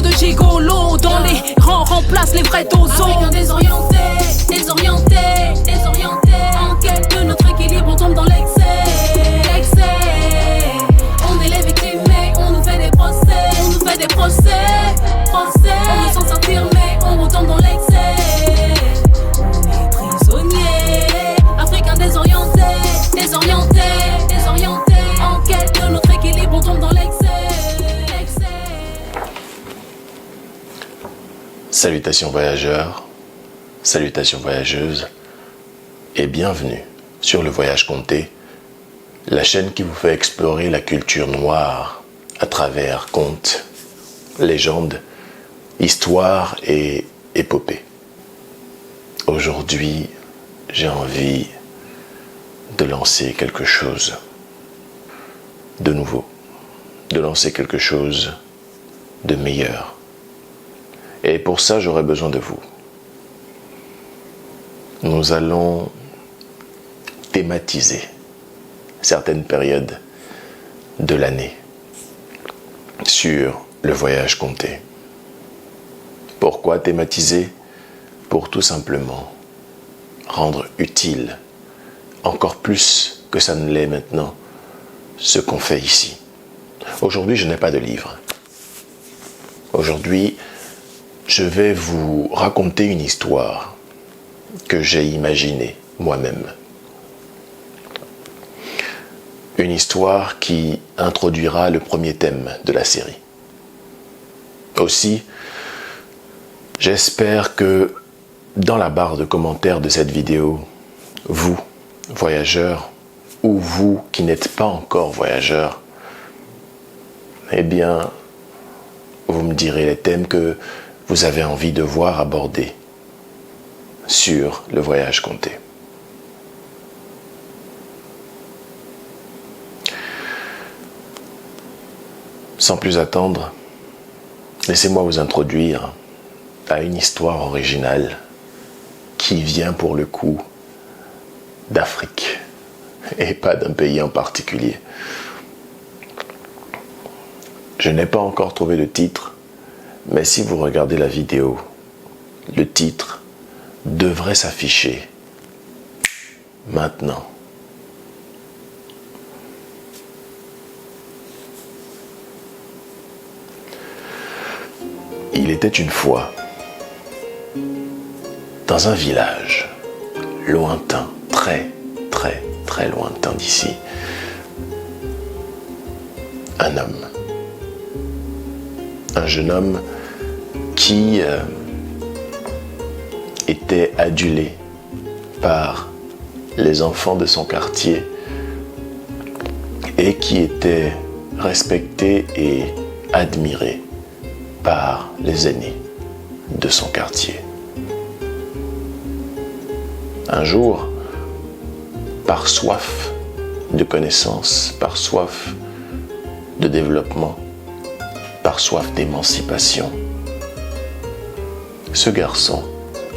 de gigolo dans les rangs remplacent les vrais dozos. Africains désorientés, désorientés, désorientés. En quête de notre équilibre, on tombe dans l'excès, l'excès. On est les victimes, mais on nous fait des procès, on nous fait des procès, procès. On veut s'en sortir, mais on retombe dans l'excès. On est prisonniers, Africains désorientés, désorientés, désorientés. En quête de notre équilibre, on tombe dans l'excès, l'excès. Salutations voyageurs, salutations voyageuses et bienvenue sur Le Voyage Conté, la chaîne qui vous fait explorer la culture noire à travers contes, légendes, histoires et épopées. Aujourd'hui, j'ai envie de lancer quelque chose de nouveau, de lancer quelque chose de meilleur. Et pour ça, j'aurai besoin de vous. Nous allons thématiser certaines périodes de l'année sur le voyage conté. Pourquoi thématiser? Pour tout simplement rendre utile, encore plus que ça ne l'est maintenant, ce qu'on fait ici. Aujourd'hui, je n'ai pas de livre. Aujourd'hui, je vais vous raconter une histoire que j'ai imaginée moi-même. Une histoire qui introduira le premier thème de la série. Aussi, j'espère que dans la barre de commentaires de cette vidéo, vous, voyageurs, ou vous qui n'êtes pas encore voyageurs, eh bien, vous me direz les thèmes que vous avez envie de voir abordés sur le voyage conté. Sans plus attendre, laissez-moi vous introduire à une histoire originale qui vient pour le coup d'Afrique et pas d'un pays en particulier. Je n'ai pas encore trouvé le titre, mais si vous regardez la vidéo, le titre devrait s'afficher maintenant. Il était une fois, dans un village lointain, très lointain d'ici, un homme. Un jeune homme qui était adulé par les enfants de son quartier et qui était respecté et admiré par les aînés de son quartier. Un jour, par soif de connaissances, par soif de développement, par soif d'émancipation, ce garçon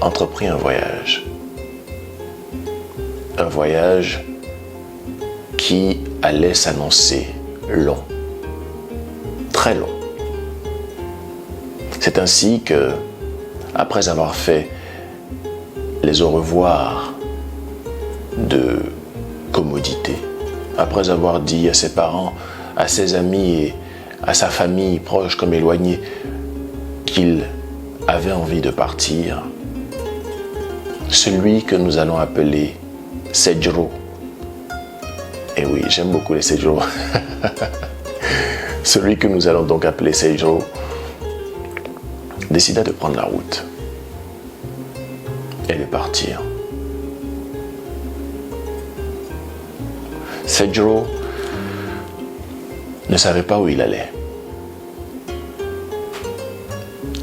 entreprit un voyage. Un voyage qui allait s'annoncer long, très long. C'est ainsi que, après avoir fait les au revoir de commodité, après avoir dit à ses parents, à ses amis et à sa famille, proche comme éloignée, qu'il avait envie de partir, celui que nous allons appeler Sedjro. Et oui, j'aime beaucoup les Sedjro. Celui que nous allons donc appeler Sedjro décida de prendre la route et de partir. Sedjro ne savait pas où il allait.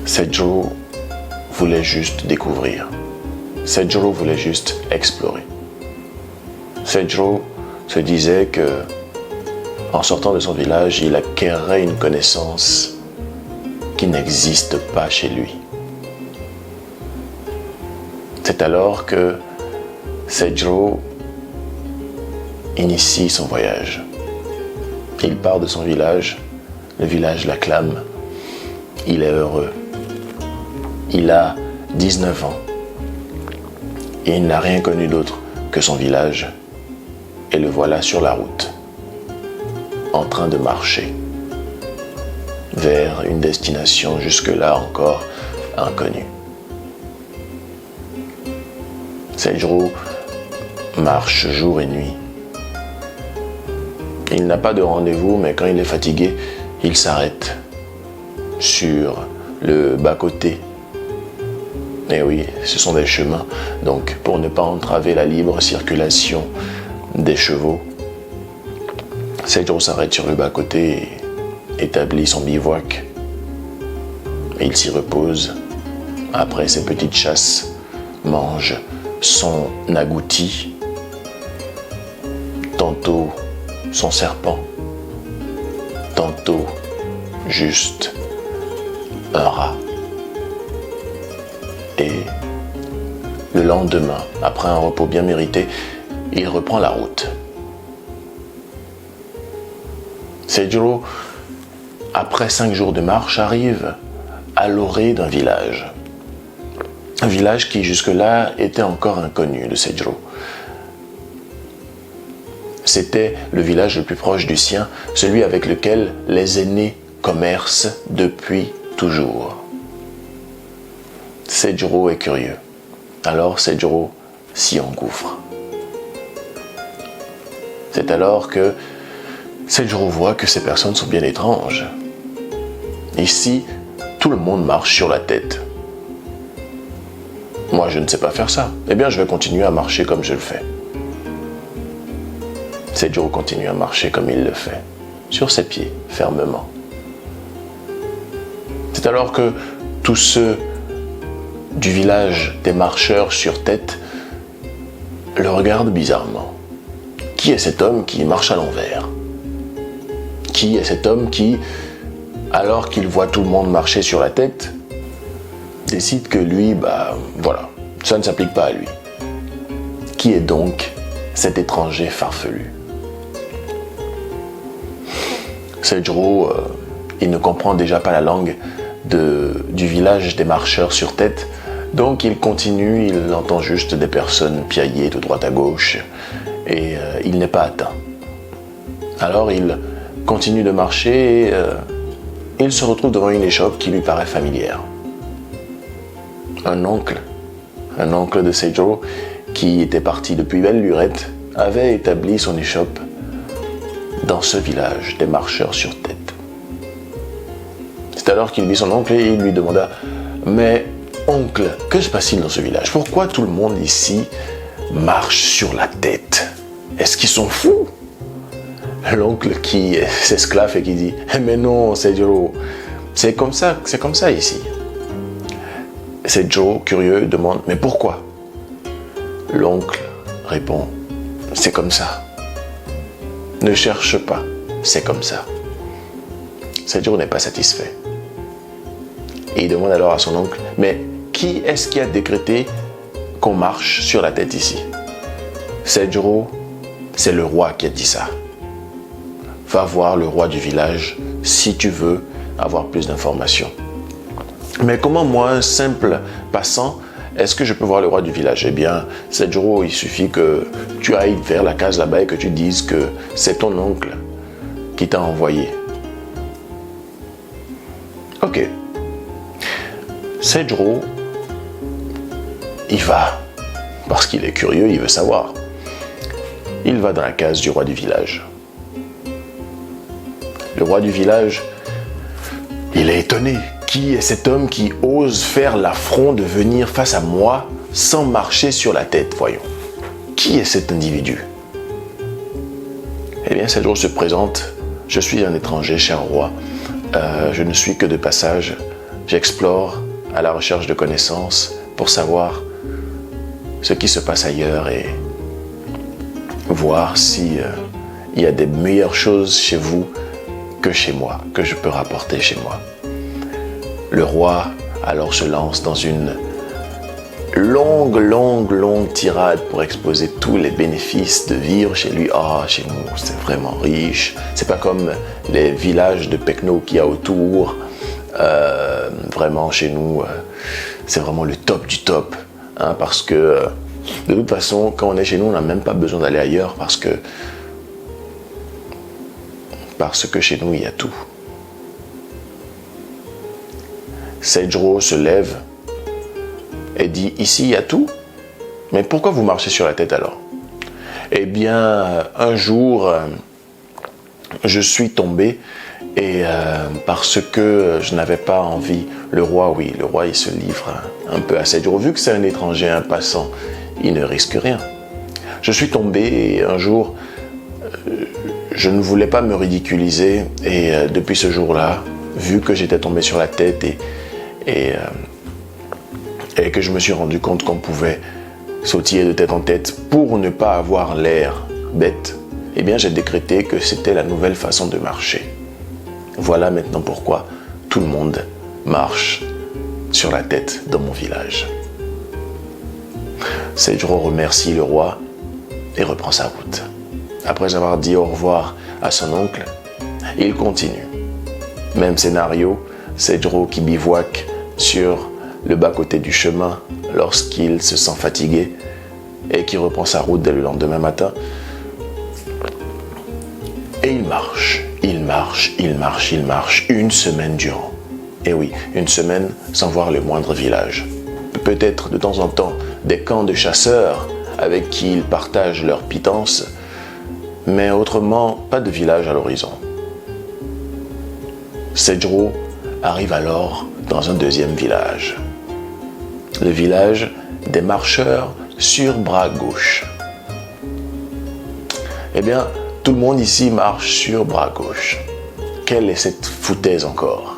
Sedjro voulait juste découvrir. Sedjro voulait juste explorer. Sedjro se disait que, en sortant de son village, il acquerrait une connaissance qui n'existe pas chez lui. C'est alors que Sedjro initie son voyage. Il part de son village, le village l'acclame, Il est heureux. Il a 19 ans. Et il n'a rien connu d'autre que son village. Et le voilà sur la route, en train de marcher vers une destination jusque-là encore inconnue. Seijiro marche jour et nuit. Il n'a pas de rendez-vous, mais quand il est fatigué, il s'arrête sur le bas-côté. Et oui, ce sont des chemins, donc pour ne pas entraver la libre circulation des chevaux, Seijiro s'arrête sur le bas-côté et établit son bivouac. Et il s'y repose. Après ses petites chasses, mange son agouti, tantôt son serpent, tantôt juste un rat. Et le lendemain, après un repos bien mérité, il reprend la route. Seijiro, après 5 jours de marche, arrive à l'orée d'un village. Un village qui jusque-là était encore inconnu de Seijiro. C'était le village le plus proche du sien, celui avec lequel les aînés commercent depuis toujours. Seijiro est curieux. Alors Seijiro s'y engouffre. C'est alors que Seijiro voit que ces personnes sont bien étranges. Ici, tout le monde marche sur la tête. Moi, je ne sais pas faire ça. Eh bien, je vais continuer à marcher comme je le fais. Seijiro continue à marcher comme il le fait, sur ses pieds, fermement. C'est alors que tous ceux du village des marcheurs sur tête le regardent bizarrement. Qui est cet homme qui marche à l'envers? Qui est cet homme qui, alors qu'il voit tout le monde marcher sur la tête, décide que lui, voilà, ça ne s'applique pas à lui? Qui est donc cet étranger farfelu? Seijiro, il ne comprend déjà pas la langue du village des marcheurs sur tête, donc il continue, il entend juste des personnes piailler de droite à gauche et il n'est pas atteint. Alors il continue de marcher et il se retrouve devant une échoppe qui lui paraît familière. Un oncle de Seijiro, qui était parti depuis belle lurette, avait établi son échoppe dans ce village des marcheurs sur tête. C'est alors qu'il vit son oncle et il lui demanda « Mais oncle, que se passe-t-il dans ce village? Pourquoi tout le monde ici marche sur la tête? Est-ce qu'ils sont fous ?» L'oncle qui s'esclaffe et qui dit « Mais non, Seijiro, c'est comme ça ici. » Seijiro, curieux, demande « Mais pourquoi ?» L'oncle répond « C'est comme ça. Ne cherche pas, c'est comme ça. » Seijiro n'est pas satisfait. Et il demande alors à son oncle « Mais qui est-ce qui a décrété qu'on marche sur la tête ici ?» Seijiro, c'est le roi qui a dit ça. Va voir le roi du village si tu veux avoir plus d'informations. Mais comment moi, un simple passant, est-ce que je peux voir le roi du village? Eh bien, Seijiro, il suffit que tu ailles vers la case là-bas et que tu dises que c'est ton oncle qui t'a envoyé. Ok. Seijiro, il va, parce qu'il est curieux, il veut savoir. Il va dans la case du roi du village. Le roi du village, il est étonné. Qui est cet homme qui ose faire l'affront de venir face à moi sans marcher sur la tête, voyons? Qui est cet individu? Eh bien, Seijiro se présente. Je suis un étranger, cher roi. Je ne suis que de passage. J'explore à la recherche de connaissances pour savoir ce qui se passe ailleurs et voir si il y a des meilleures choses chez vous que chez moi, que je peux rapporter chez moi. Le roi alors se lance dans une longue tirade pour exposer tous les bénéfices de vivre chez lui. Ah, chez nous, c'est vraiment riche. C'est pas comme les villages de Pekno qu'il y a autour. vraiment chez nous, c'est vraiment le top du top. Hein, parce que de toute façon, quand on est chez nous, on n'a même pas besoin d'aller ailleurs parce que chez nous, il y a tout. Sedgro se lève et dit, ici, il y a tout? Mais pourquoi vous marchez sur la tête alors? Eh bien, un jour, je suis tombé et parce que je n'avais pas envie, le roi, il se livre un peu à Sedgro. Vu que c'est un étranger, un passant, il ne risque rien. Je suis tombé et un jour, je ne voulais pas me ridiculiser et depuis ce jour-là, vu que j'étais tombé sur la tête et que je me suis rendu compte qu'on pouvait sautiller de tête en tête pour ne pas avoir l'air bête, eh bien j'ai décrété que c'était la nouvelle façon de marcher. Voilà maintenant pourquoi tout le monde marche sur la tête dans mon village. Sedgro remercie le roi et reprend sa route. Après avoir dit au revoir à son oncle, il continue. Même scénario, Sedgro qui bivouaque sur le bas-côté du chemin lorsqu'il se sent fatigué et qui reprend sa route dès le lendemain matin. Et il marche, une semaine durant. Et oui, une semaine sans voir le moindre village. Peut-être de temps en temps des camps de chasseurs avec qui ils partagent leur pitance, mais autrement, pas de village à l'horizon. Sedgro arrive alors dans un deuxième village. Le village des marcheurs sur bras gauche. Eh bien, tout le monde ici marche sur bras gauche. Quelle est cette foutaise encore?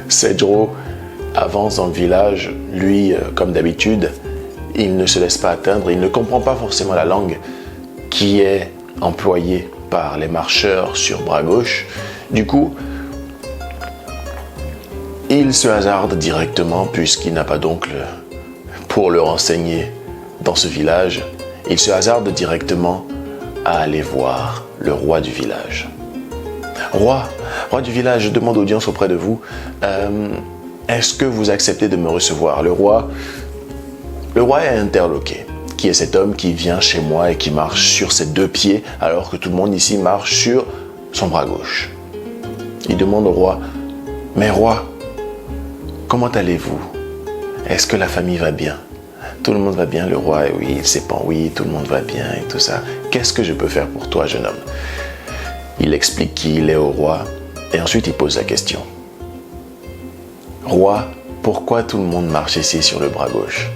Sedgro avance dans le village. Lui, comme d'habitude, il ne se laisse pas atteindre. Il ne comprend pas forcément la langue qui est employée par les marcheurs sur bras gauche. Du coup, il se hasarde directement, puisqu'il n'a pas d'oncle pour le renseigner dans ce village. Il se hasarde directement à aller voir le roi du village. Roi du village, je demande audience auprès de vous. Est-ce que vous acceptez de me recevoir? Le roi est interloqué. Qui est cet homme qui vient chez moi et qui marche sur ses deux pieds alors que tout le monde ici marche sur son bras gauche? Il demande au roi, mais roi, comment allez-vous? Est-ce que la famille va bien? Tout le monde va bien, le roi, oui, il s'épand, oui, tout le monde va bien et tout ça. Qu'est-ce que je peux faire pour toi, jeune homme? Il explique qui il est au roi et ensuite il pose la question. Roi, pourquoi tout le monde marche ici sur le bras gauche?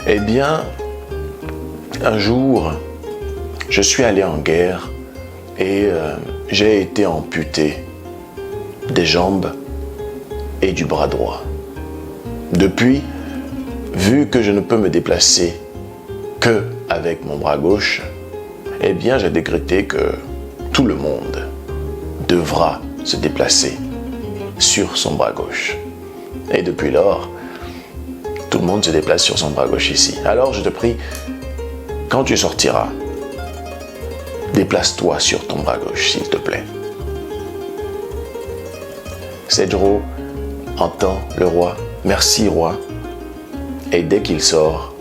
Eh bien, un jour, je suis allé en guerre et j'ai été amputé des jambes et du bras droit. Depuis, vu que je ne peux me déplacer que avec mon bras gauche, eh bien j'ai décrété que tout le monde devra se déplacer sur son bras gauche. Et depuis lors, tout le monde se déplace sur son bras gauche ici. Alors je te prie, quand tu sortiras, déplace-toi sur ton bras gauche, s'il te plaît. Sedgro entend le roi. Merci, roi. Et dès qu'il sort,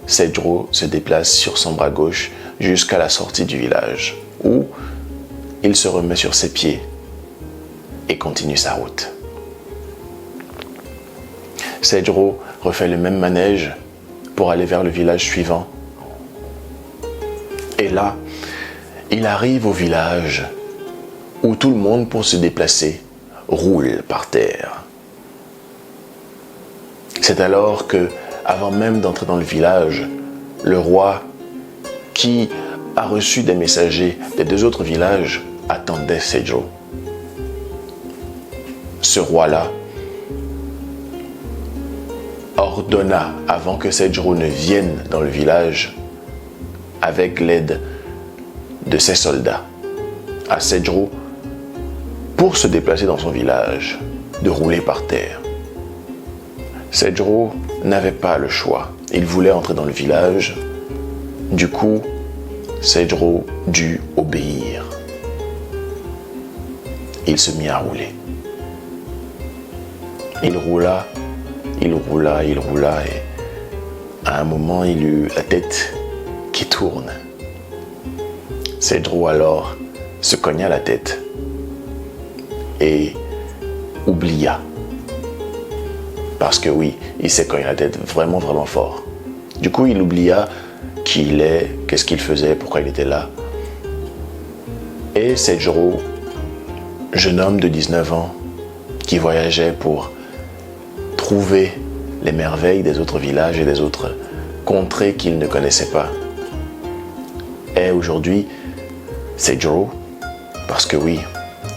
Sedgro se déplace sur son bras gauche jusqu'à la sortie du village, où il se remet sur ses pieds et continue sa route. Sedgro refait le même manège pour aller vers le village suivant. Et là, il arrive au village où tout le monde, pour se déplacer, roule par terre. C'est alors que, avant même d'entrer dans le village, le roi, qui a reçu des messagers des deux autres villages, attendait Sedgro. Ce roi-là ordonna, avant que Sedgro ne vienne dans le village, avec l'aide de ses soldats, à Sedgro, pour se déplacer dans son village, de rouler par terre. Sedgro n'avait pas le choix. Il voulait entrer dans le village. Du coup, Sedgro dut obéir. Il se mit à rouler. Il roula, il roula, il roula et à un moment il eut la tête qui tourne. Cedro alors se cogna la tête et oublia. Parce que oui, il s'est cogné la tête vraiment vraiment fort. Du coup il oublia qui il est, qu'est-ce qu'il faisait, pourquoi il était là. Et Cedro, jeune homme de 19 ans qui voyageait pour trouver les merveilles des autres villages et des autres contrées qu'il ne connaissait pas, est aujourd'hui Cedro, parce que oui,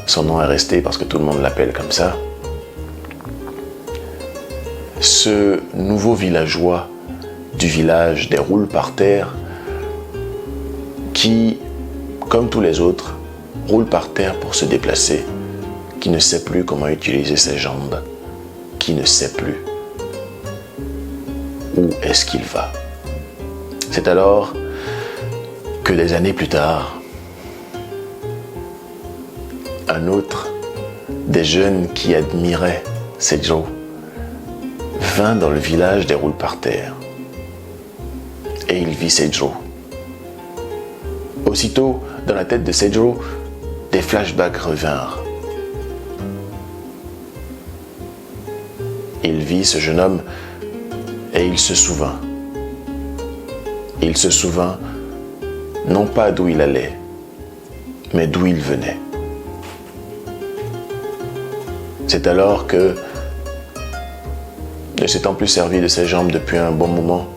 son nom est resté parce que tout le monde l'appelle comme ça. Ce nouveau villageois du village des roules par terre qui, comme tous les autres, roule par terre pour se déplacer, qui ne sait plus comment utiliser ses jambes, qui ne sait plus où est-ce qu'il va. C'est alors que des années plus tard, un autre des jeunes qui admiraient Cedro vint dans le village des roules par terre et il vit Cedro. Aussitôt, dans la tête de Cedro, des flashbacks revinrent. Il vit ce jeune homme et il se souvint. Il se souvint non pas d'où il allait, mais d'où il venait. C'est alors que, ne s'étant plus servi de ses jambes depuis un bon moment,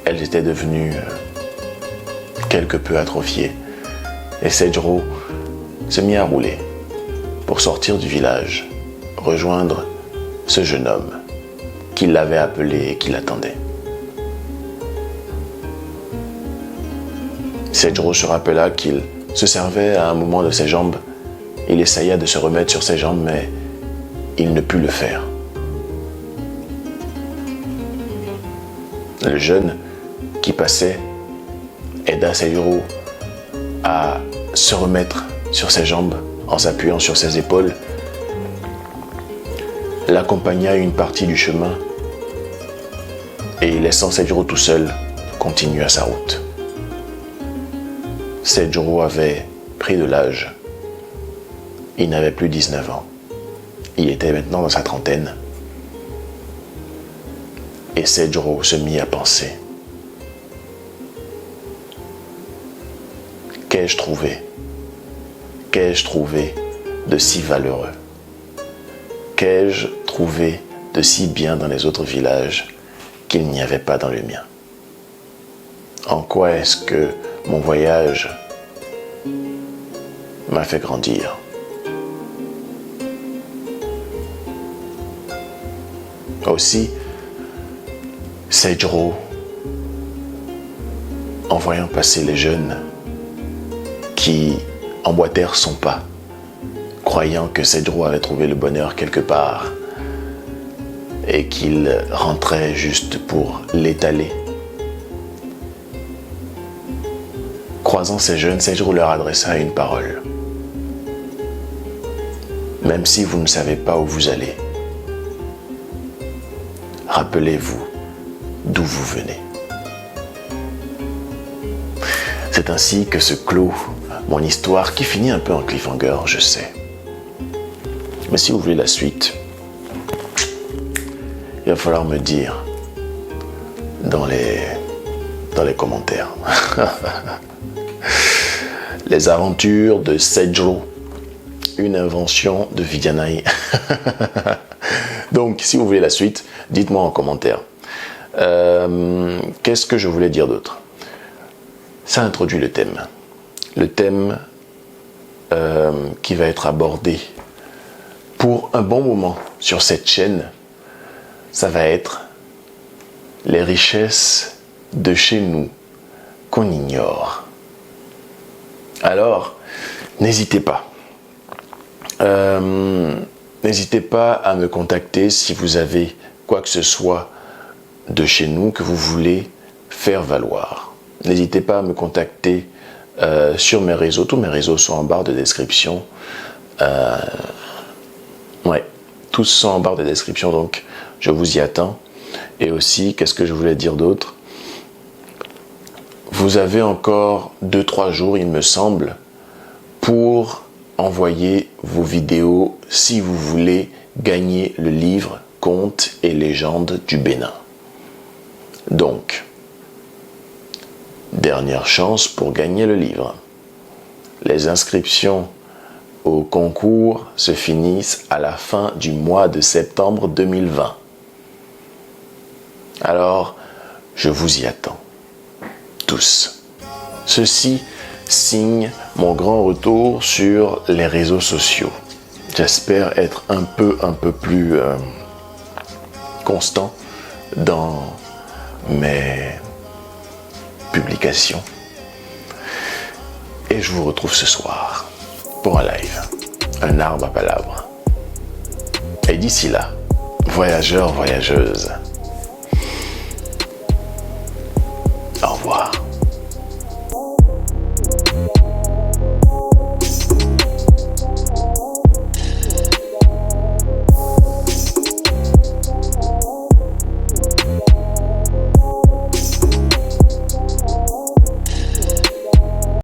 elles étaient devenues quelque peu atrophiées. Et Cedro se mit à rouler pour sortir du village, rejoindre ce jeune homme qui l'avait appelé et qui l'attendait. Cedro se rappela qu'il se servait à un moment de ses jambes. Il essaya de se remettre sur ses jambes, mais il ne put le faire. Le jeune qui passait aida Cedro à se remettre sur ses jambes en s'appuyant sur ses épaules, l'accompagna une partie du chemin et, laissant Cedro tout seul, continua sa route. Cedro avait pris de l'âge. Il n'avait plus 19 ans. Il était maintenant dans sa trentaine. Et Cedro se mit à penser. Qu'ai-je trouvé? Qu'ai-je trouvé de si valeureux? Qu'ai-je trouvé de si bien dans les autres villages qu'il n'y avait pas dans le mien? En quoi est-ce que mon voyage m'a fait grandir? Aussi, Cedro, en voyant passer les jeunes qui emboîtèrent son pas, croyant que Cedro avait trouvé le bonheur quelque part et qu'il rentrait juste pour l'étaler. Croisant ces jeunes, Cedro leur adressa une parole. Même si vous ne savez pas où vous allez, rappelez-vous d'où vous venez. C'est ainsi que se clôt mon histoire qui finit un peu en cliffhanger, je sais. Mais si vous voulez la suite, il va falloir me dire dans les commentaires. Les aventures de Cedro, une invention de Vidianaï. Donc, si vous voulez la suite, dites-moi en commentaire. Qu'est-ce que je voulais dire d'autre? Ça introduit le thème. Le thème qui va être abordé pour un bon moment sur cette chaîne, ça va être les richesses de chez nous qu'on ignore. Alors, n'hésitez pas. N'hésitez pas à me contacter si vous avez quoi que ce soit de chez nous que vous voulez faire valoir. N'hésitez pas à me contacter sur mes réseaux. Tous mes réseaux sont en barre de description. Ouais, tous sont en barre de description, donc je vous y attends. Et aussi, qu'est-ce que je voulais dire d'autre? Vous avez encore 2-3 jours, il me semble, pour envoyer vos vidéos si vous voulez gagner le livre Contes et légendes du Bénin. Donc, dernière chance pour gagner le livre. Les inscriptions au concours se finissent à la fin du mois de septembre 2020. Alors, je vous y attends, tous. Ceci signe mon grand retour sur les réseaux sociaux. J'espère être un peu plus constant dans mes publications. Et je vous retrouve ce soir pour un live, un arbre à palabres. Et d'ici là, voyageurs, voyageuses, au revoir.